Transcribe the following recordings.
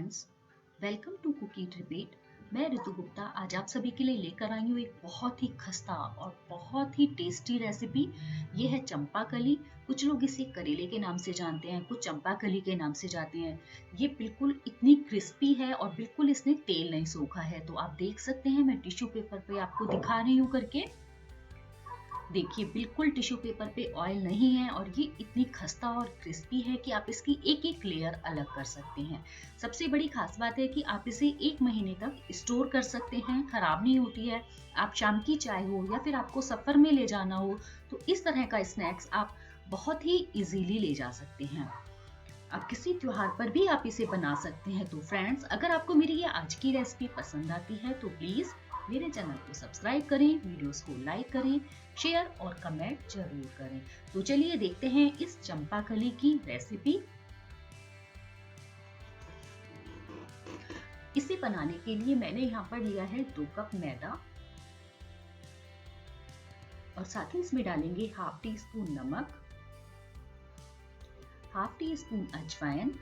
Friends, welcome to cookie repeat. मैं ऋतु गुप्ता आज आप सभी के लिए लेकर आई हूँ एक बहुत ही खस्ता और बहुत ही टेस्टी रेसिपी। ये है चंपा कली। कुछ लोग इसे करेले के नाम से जानते हैं, कुछ चंपा कली के नाम से जानते हैं। ये बिल्कुल इतनी क्रिस्पी है और बिल्कुल इसने तेल नहीं सोखा है। तो आप देख सकते हैं, मैं टिश्यू पेपर पे आपको दिखा रही हूँ करके। देखिए, बिल्कुल टिश्यू पेपर पे ऑयल नहीं है और ये इतनी खस्ता और क्रिस्पी है कि आप इसकी एक एक लेयर अलग कर सकते हैं। सबसे बड़ी खास बात है कि आप इसे 1 महीने तक स्टोर कर सकते हैं, खराब नहीं होती है। आप शाम की चाय हो या फिर आपको सफर में ले जाना हो, तो इस तरह का स्नैक्स आप बहुत ही इजीली ले जा सकते हैं। आप किसी त्योहार पर भी आप इसे बना सकते हैं। तो फ्रेंड्स, अगर आपको मेरी ये आज की रेसिपी पसंद आती है तो प्लीज मेरे चैनल को सब्सक्राइब करें, वीडियोस को लाइक करें, शेयर और कमेंट जरूर करें। तो चलिए देखते हैं इस चंपा कली की रेसिपी। इसे बनाने के लिए मैंने यहाँ पर लिया है 2 कप मैदा और साथ ही इसमें डालेंगे हाफ टी स्पून नमक, हाफ टी स्पून अजवाइन।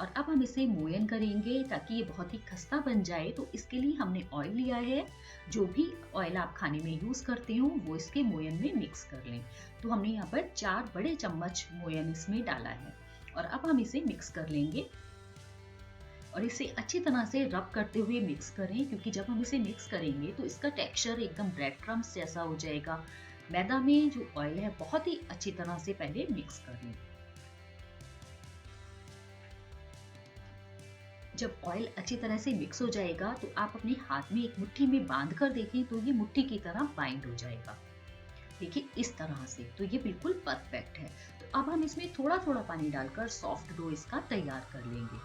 और अब हम इसे मोयन करेंगे ताकि ये बहुत ही खस्ता बन जाए। तो इसके लिए हमने ऑयल लिया है। जो भी ऑयल आप खाने में यूज करते हो वो इसके मोयन में मिक्स कर लें। तो हमने यहाँ पर 4 बड़े चम्मच मोयन इसमें डाला है और अब हम इसे मिक्स कर लेंगे और इसे अच्छी तरह से रब करते हुए मिक्स करें, क्योंकि जब हम इसे मिक्स करेंगे तो इसका टेक्सचर एकदम ब्रेड क्रम्स जैसा हो जाएगा। मैदा में जो ऑयल है बहुत ही अच्छी तरह से पहले मिक्स कर लें। जब ऑयल अच्छी तरह से मिक्स हो जाएगा तो आप अपने हाथ में एक मुट्ठी में बांध कर देखें तो ये मुट्ठी की तरह बाइंड हो जाएगा। देखिए इस तरह से, तो ये बिल्कुल परफेक्ट है। तो अब हम इसमें थोड़ा थोड़ा पानी डालकर सॉफ्ट डो इसका तैयार कर लेंगे।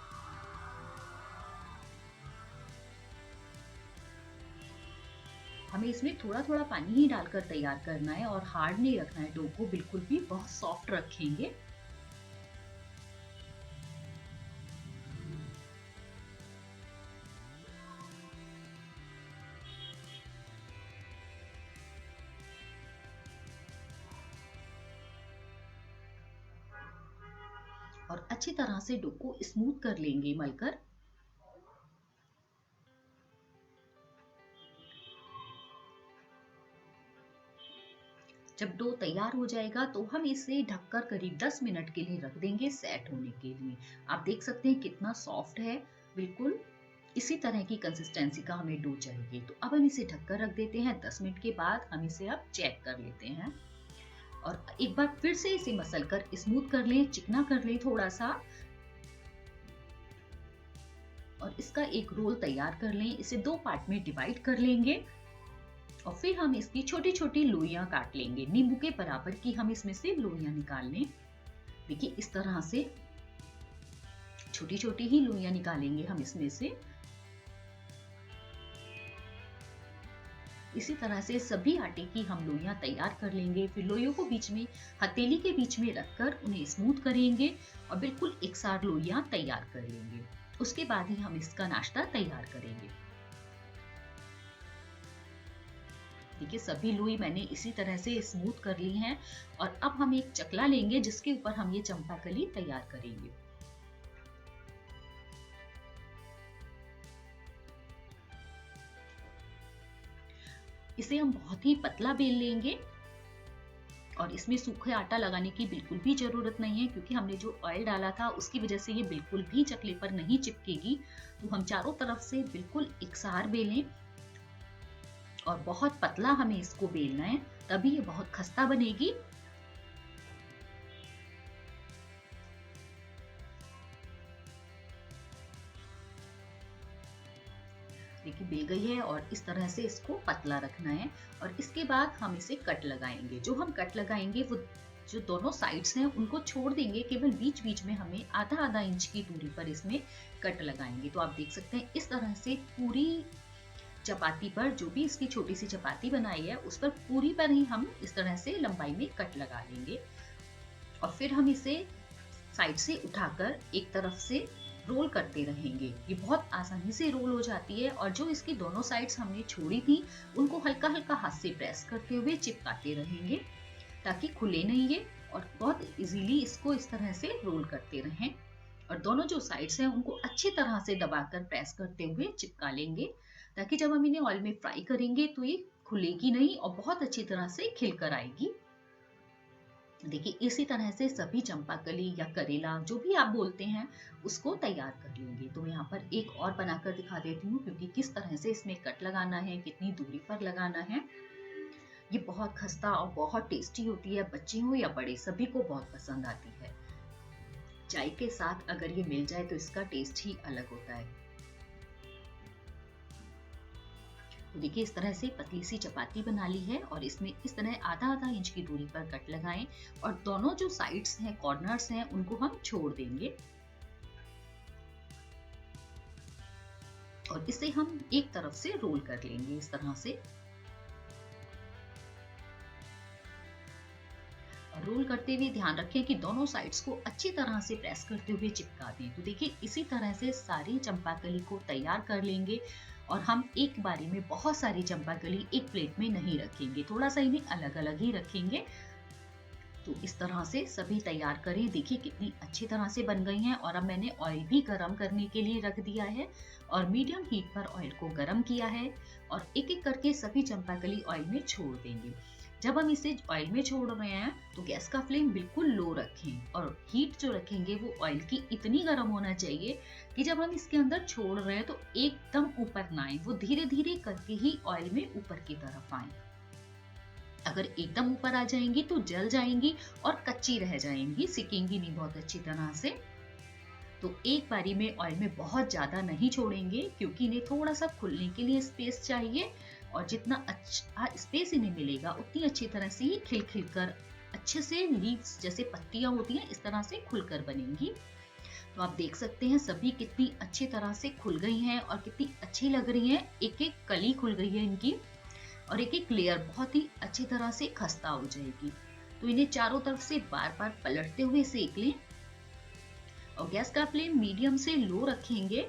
हमें इसमें थोड़ा थोड़ा पानी ही डालकर तैयार करना है और हार्ड नहीं रखना है डो को, बिल्कुल भी बहुत सॉफ्ट रखेंगे। और अच्छी तरह से डो को स्मूथ कर लेंगे मलकर। जब डो तैयार हो जाएगा तो हम इसे ढककर करीब 10 मिनट के लिए रख देंगे सेट होने के लिए। आप देख सकते हैं कितना सॉफ्ट है, बिल्कुल इसी तरह की कंसिस्टेंसी का हमें डो चाहिए। तो अब हम इसे ढककर रख देते हैं। 10 मिनट के बाद हम इसे अब चेक कर लेते हैं और एक बार फिर से इसे मसल कर स्मूथ कर लें, चिकना कर लें थोड़ा सा और इसका एक रोल तैयार कर लें। इसे 2 पार्ट में डिवाइड कर लेंगे और फिर हम इसकी छोटी छोटी लोइयां काट लेंगे। नींबू के बराबर की हम इसमें से लोइयां निकाल लें। देखिए इस तरह से छोटी छोटी ही लोइयां निकालेंगे हम इसमें से। इसी तरह से सभी आटे की हम लोइयां तैयार कर लेंगे। फिर लोइयों को बीच में हथेली के बीच में रखकर उन्हें स्मूथ करेंगे और बिल्कुल एकसार लोइयां तैयार कर लेंगे। उसके बाद ही हम इसका नाश्ता तैयार करेंगे। देखिए सभी लोई मैंने इसी तरह से स्मूथ कर ली हैं और अब हम एक चकला लेंगे जिसके ऊपर हम ये चंपा कली तैयार करेंगे। इसे हम बहुत ही पतला बेल लेंगे और इसमें सूखे आटा लगाने की बिल्कुल भी जरूरत नहीं है, क्योंकि हमने जो ऑयल डाला था उसकी वजह से ये बिल्कुल भी चकले पर नहीं चिपकेगी। तो हम चारों तरफ से बिल्कुल एकसार बेलें और बहुत पतला हमें इसको बेलना है, तभी ये बहुत खस्ता बनेगी। देखिए बेल गई है और इस तरह से इसको पतला रखना है और इसके बाद हम इसे कट लगाएंगे। जो हम कट लगाएंगे वो जो दोनों साइड्स हैं उनको छोड़ देंगे, केवल बीच बीच में हमें आधा आधा इंच की दूरी पर इसमें कट लगाएंगे। तो आप देख सकते हैं इस तरह से पूरी चपाती पर, जो भी इसकी छोटी सी चपाती बनाई है उस पर पूरी पर ही हम इस तरह से लंबाई में कट लगा लेंगे और फिर हम इसे साइड से उठाकर एक तरफ से रोल करते रहेंगे। ये बहुत आसानी से रोल हो जाती है और जो इसकी दोनों साइड्स हमने छोड़ी थी उनको हल्का हल्का हाथ से प्रेस करते हुए चिपकाते रहेंगे ताकि खुले नहीं ये, और बहुत इजीली इसको इस तरह से रोल करते रहें। और दोनों जो साइड्स हैं उनको अच्छी तरह से दबाकर प्रेस करते हुए चिपका लेंगे, ताकि जब हम इन्हें ऑयल में फ्राई करेंगे तो ये खुलेगी नहीं और बहुत अच्छी तरह से खिलकर आएगी। देखिए इसी तरह से सभी चंपाकली या करेला जो भी आप बोलते हैं उसको तैयार कर लेंगे। तो मैं यहाँ पर एक और बनाकर दिखा देती हूँ, क्योंकि किस तरह से इसमें कट लगाना है, कितनी दूरी पर लगाना है। ये बहुत खस्ता और बहुत टेस्टी होती है, बच्चे हो या बड़े सभी को बहुत पसंद आती है। चाय के साथ अगर ये मिल जाए तो इसका टेस्ट ही अलग होता है। तो देखिए इस तरह से पतली सी चपाती बना ली है और इसमें इस तरह आधा आधा इंच की दूरी पर कट लगाएं और दोनों जो साइड्स हैं, कॉर्नर्स हैं, उनको हम छोड़ देंगे। और इसे हम एक तरफ से रोल कर लेंगे इस तरह से। रोल करते हुए ध्यान रखें कि दोनों साइड्स को अच्छी तरह से प्रेस करते हुए चिपका दें। तो देखिए इसी तरह से सारी चंपाकली को तैयार कर लेंगे और हम एक बारी में बहुत सारी चंपाकली एक प्लेट में नहीं रखेंगे, थोड़ा सा इन्हें अलग अलग ही रखेंगे। तो इस तरह से सभी तैयार करें। देखिए कितनी अच्छी तरह से बन गई हैं। और अब मैंने ऑयल भी गरम करने के लिए रख दिया है और मीडियम हीट पर ऑयल को गरम किया है और एक एक करके सभी चंपाकली ऑयल में छोड़ देंगे। जब हम इसे ऑयल में छोड़ रहे हैं तो गैस का फ्लेम बिल्कुल लो रखें और हीट जो रखेंगे वो ऑयल की इतनी गर्म होना चाहिए कि जब हम इसके अंदर छोड़ रहे हैं तो एकदम ऊपर ना आए, वो धीरे धीरे करके ही ऑयल में ऊपर की तरफ आए। अगर एकदम ऊपर आ जाएंगी तो जल जाएंगी और कच्ची रह जाएंगी, सिकेंगी नहीं बहुत अच्छी तरह से। तो एक बारी में ऑयल में बहुत ज्यादा नहीं छोड़ेंगे, क्योंकि इन्हें थोड़ा सा खुलने के लिए स्पेस चाहिए और जितना अच्छा स्पेस इन्हें मिलेगा उतनी अच्छी तरह से ये खिल खिल कर अच्छे से लीव्स जैसे पत्तियां होती हैं इस तरह से खुलकर बनेंगी। तो आप देख सकते हैं सभी कितनी अच्छी तरह से खुल गई हैं और कितनी अच्छी लग रही हैं। एक एक कली खुल गई है इनकी और एक एक लेयर बहुत ही अच्छी तरह से खस्ता हो जाएगी। तो इन्हें चारों तरफ से बार बार पलटते हुए सेक लें और गैस का फ्लेम मीडियम से लो रखेंगे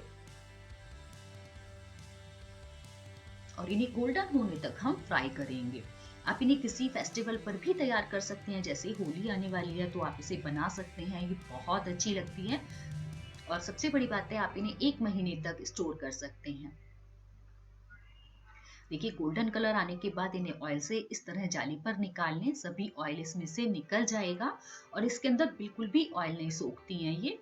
और इन्हें गोल्डन होने तक हम फ्राई करेंगे। आप इन्हें किसी फेस्टिवल पर भी तैयार कर सकते हैं, जैसे होली आने वाली है तो आप इसे बना सकते हैं, ये बहुत अच्छी लगती है। और सबसे बड़ी बात है आप इन्हें 1 महीने तक स्टोर कर सकते हैं। देखिए गोल्डन कलर आने के बाद इन्हें ऑयल से इस तरह जाली पर निकाल लें, सभी ऑयल इसमें से निकल जाएगा और इसके अंदर बिल्कुल भी ऑयल नहीं सोखती हैं ये।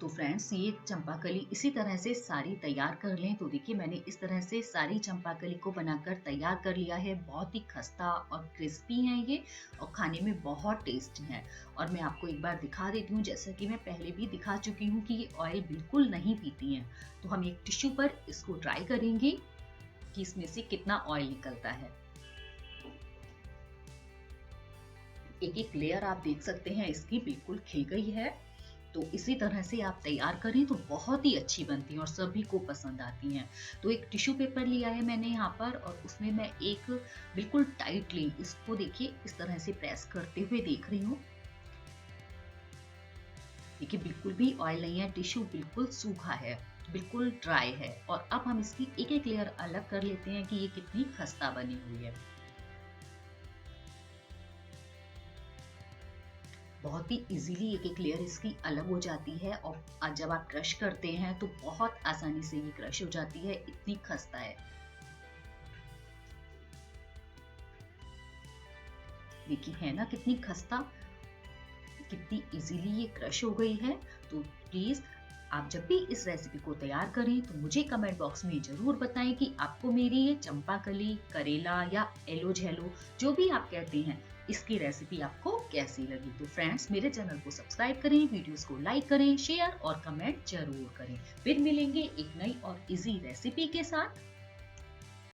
तो फ्रेंड्स ये चंपाकली इसी तरह से सारी तैयार कर लें। तो देखिए मैंने इस तरह से सारी चंपाकली को बनाकर तैयार कर लिया है। बहुत ही खस्ता और क्रिस्पी है ये और खाने में बहुत टेस्टी है। और मैं आपको एक बार दिखा देती हूँ, जैसा कि मैं पहले भी दिखा चुकी हूँ कि ये ऑयल बिल्कुल नहीं पीती हैं। तो हम एक टिश्यू पर इसको ट्राई करेंगे कि इसमें से कितना ऑयल निकलता है। एक एक लेयर आप देख सकते हैं इसकी बिल्कुल खिल गई है। तो इसी तरह से आप तैयार करें तो बहुत ही अच्छी बनती हैं और सभी को पसंद आती हैं। तो एक टिश्यू पेपर लिया है मैंने यहाँ पर और उसमें मैं एक बिल्कुल टाइटली इसको देखिए इस तरह से प्रेस करते हुए देख रही हूँ। देखिए बिल्कुल भी ऑयल नहीं है, टिश्यू बिल्कुल सूखा है, बिल्कुल ड्राई है। और अब हम इसकी एक एक लेयर अलग कर लेते हैं कि ये कितनी खस्ता बनी हुई है। बहुत ही इजीली एक एक लेयर इसकी अलग हो जाती है और जब आप क्रश करते हैं तो बहुत आसानी से ये क्रश हो जाती है, इतनी खस्ता है। देखिए है ना कितनी खस्ता, कितनी इजीली ये क्रश हो गई है। तो प्लीज आप जब भी इस रेसिपी को तैयार करें तो मुझे कमेंट बॉक्स में जरूर बताएं कि आपको मेरी ये चंपाकली, करेला या एलो झेलो जो भी आप कहते हैं इसकी रेसिपी आपको कैसी लगी। तो फ्रेंड्स मेरे चैनल को सब्सक्राइब करें, वीडियोस को लाइक करें, शेयर और कमेंट जरूर करें। फिर मिलेंगे एक नई और इजी रेसिपी के साथ।